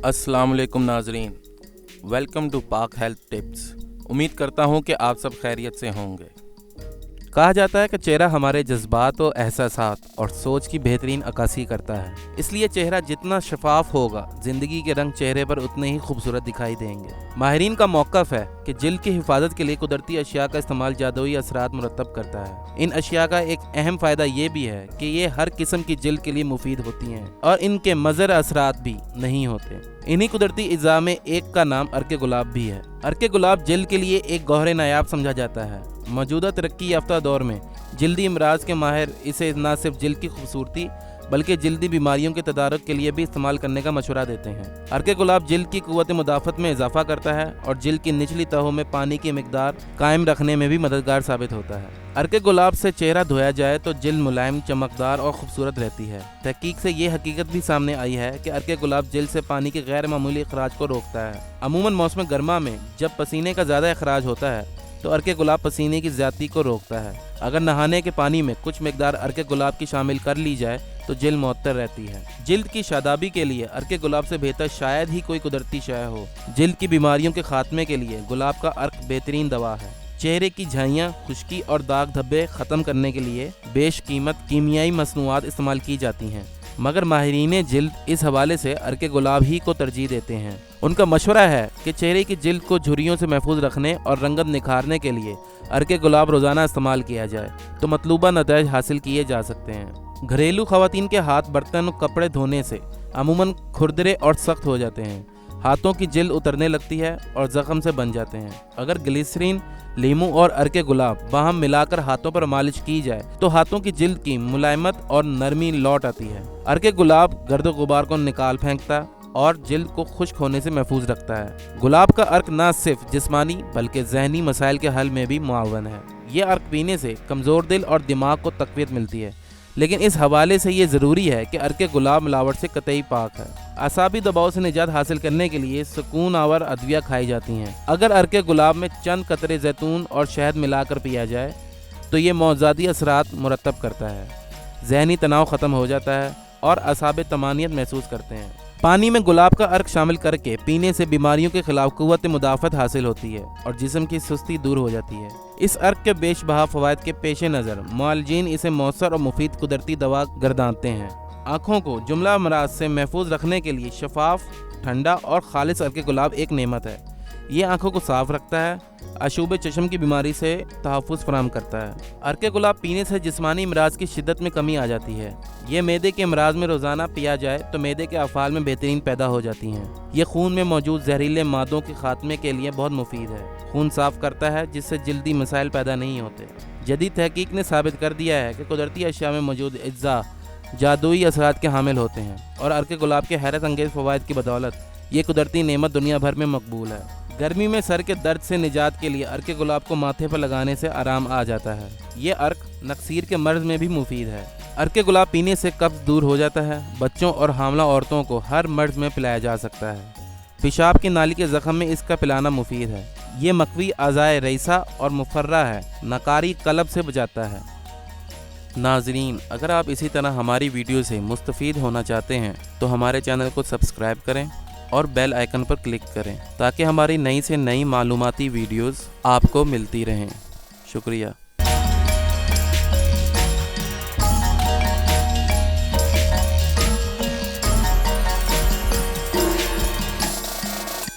अस्सलाम वालेकुम नाजरीन, वेलकम टू पाक हेल्थ टिप्स। उम्मीद करता हूँ कि आप सब खैरियत से होंगे। कहा जाता है कि चेहरा हमारे जज्बात और एहसासात और सोच की बेहतरीन अक्कासी करता है, इसलिए चेहरा जितना शफाफ होगा ज़िंदगी के रंग चेहरे पर उतने ही खूबसूरत दिखाई देंगे। माहिरीन का मौक़िफ़ है कि जिल्द की हिफाजत के लिए कुदरती अशिया का इस्तेमाल जादुई असरात मुरतब करता है। इन अशिया का एक अहम फ़ायदा ये भी है कि ये हर किस्म की जिल्द के लिए मुफीद होती हैं और इनके मज़र असरात भी नहीं होते। इन्हीं कुदरती इज़ा में एक का नाम अर्के गुलाब भी है। अर्के गुलाब जिल्द के लिए एक गौहर नायाब समझा जाता है। मौजूदा तरक्की याफ्ता दौर में जिल्दी अमराज के माहिर इसे न सिर्फ जिल्द की खूबसूरती बल्कि जिल्दी बीमारियों के तदारुक के लिए भी इस्तेमाल करने का मशवरा देते हैं। अर्के गुलाब जिल्द की कुव्वत मुदाफ़त में इजाफा करता है और जिल्द की निचली तहों में पानी की मिकदार कायम रखने में भी मददगार साबित होता है। अर्के गुलाब से चेहरा धोया जाए तो जिल्द मुलायम, चमकदार और खूबसूरत रहती है। तहकीक से ये हकीकत भी सामने आई है कि अर्के गुलाब जिल्द से पानी के गैर मामूली अखराज को रोकता है। अमूमन मौसम गर्मा में जब पसीने का ज़्यादा अखराज होता है तो अर्के गुलाब पसीने की ज़्यादती को रोकता है। अगर नहाने के पानी में कुछ मिकदार अर्के गुलाब की शामिल कर ली जाए तो जिल्द मुअत्तर रहती है। जिल्द की शादाबी के लिए अर्के गुलाब से बेहतर शायद ही कोई कुदरती शय हो। जिल्द की बीमारियों के खात्मे के लिए गुलाब का अर्क बेहतरीन दवा है। चेहरे की झाइयाँ, खुश्की और दाग धब्बे ख़त्म करने के लिए बेशकीमत कीमियाई मसनूआत इस्तेमाल की जाती हैं, मगर माहिरीन जिल्द इस हवाले से अर्के गुलाब ही को तरजीह देते हैं। उनका मशवरा है कि चेहरे की जिल्द को झुर्रियों से महफूज रखने और रंगत निखारने के लिए अर्के गुलाब रोज़ाना इस्तेमाल किया जाए तो मतलूबा नतीजे हासिल किए जा सकते हैं। घरेलू ख़वातीन के हाथ बर्तन और कपड़े धोने से अमूमन खुरदरे और सख्त हो जाते हैं, हाथों की जिल्द उतरने लगती है और ज़ख्म से बन जाते हैं। अगर ग्लिसरीन, लीमू और अर्के गुलाब बाहम मिलाकर हाथों पर मालिश की जाए तो हाथों की जिल्द की मुलायमत और नरमी लौट आती है। अर्के गुलाब गर्द गुबार को निकाल फेंकता और जिल्द को खुश्क होने से महफूज रखता है। गुलाब का अर्क न सिर्फ जिस्मानी बल्कि जहनी मसाइल के हल में भी मुआवन है। ये अर्क पीने से कमज़ोर दिल और दिमाग को तक़वियत मिलती है, लेकिन इस हवाले से ये ज़रूरी है कि अर्के गुलाब मिलावट से कतई पाक है। असाबी दबाव से निजात हासिल करने के लिए सुकून आवर अद्विया खाई जाती हैं। अगर अर्के गुलाब में चंद कतरे जैतून और शहद मिलाकर पिया जाए तो ये मौज़ादी असरात मुरतब करता है, जहनी तनाव ख़त्म हो जाता है और असाबे तमानियत महसूस करते हैं। पानी में गुलाब का अर्क शामिल करके पीने से बीमारियों के खिलाफ कुव्वत मुदाफ़त हासिल होती है और जिस्म की सुस्ती दूर हो जाती है। इस अर्क के बेशबहा फ़वाइद के पेश नज़र मुआलिजीन इसे मौसर और मुफीद कुदरती दवा गर्दानते हैं। आँखों को जुमला अमराज से महफूज रखने के लिए शफाफ, ठंडा और खालिस अर्के गुलाब एक नेमत है। ये आँखों को साफ रखता है, अशूब चश्म की बीमारी से तहफ़्फ़ुज़ फराहम करता है। अर्के गुलाब पीने से जिस्मानी अमराज की शिद्दत में कमी आ जाती है। ये मैदे के अमराज में रोज़ाना पिया जाए तो मैदे के अफ़ाल में बेहतरीन पैदा हो जाती हैं। ये खून में मौजूद जहरीले मादों के खात्मे के लिए बहुत मुफीद है। खून साफ़ करता है जिससे जल्दी मसाइल पैदा नहीं होते। जदीद तहकीक ने साबित कर दिया है कि कुदरती अशिया में मौजूद अज्जा जादुई असरात के हामिल होते हैं और अर्के गुलाब के हैरत अंगेज़ फ़वाइद की बदौलत ये कुदरती नेमत दुनिया भर में मकबूल है। गर्मी में सर के दर्द से निजात के लिए अर्के गुलाब को माथे पर लगाने से आराम आ जाता है। ये अर्क नक्सीर के मर्ज में भी मुफीद है। अर्के गुलाब पीने से कब्ज़ दूर हो जाता है। बच्चों और हामला औरतों को हर मर्ज में पिलाया जा सकता है। पेशाब की नाली के ज़ख्म में इसका पिलाना मुफीद है। ये मकवी आज़ाए रईसा और मुफर्रा है, नकारी कलब से बचाता है। नाजरीन, अगर आप इसी तरह हमारी वीडियो से मुस्तफ़ीद होना चाहते हैं तो हमारे चैनल को सब्सक्राइब करें और बेल आइकन पर क्लिक करें ताकि हमारी नई से नई मालूमाती वीडियोस आपको मिलती रहें। शुक्रिया।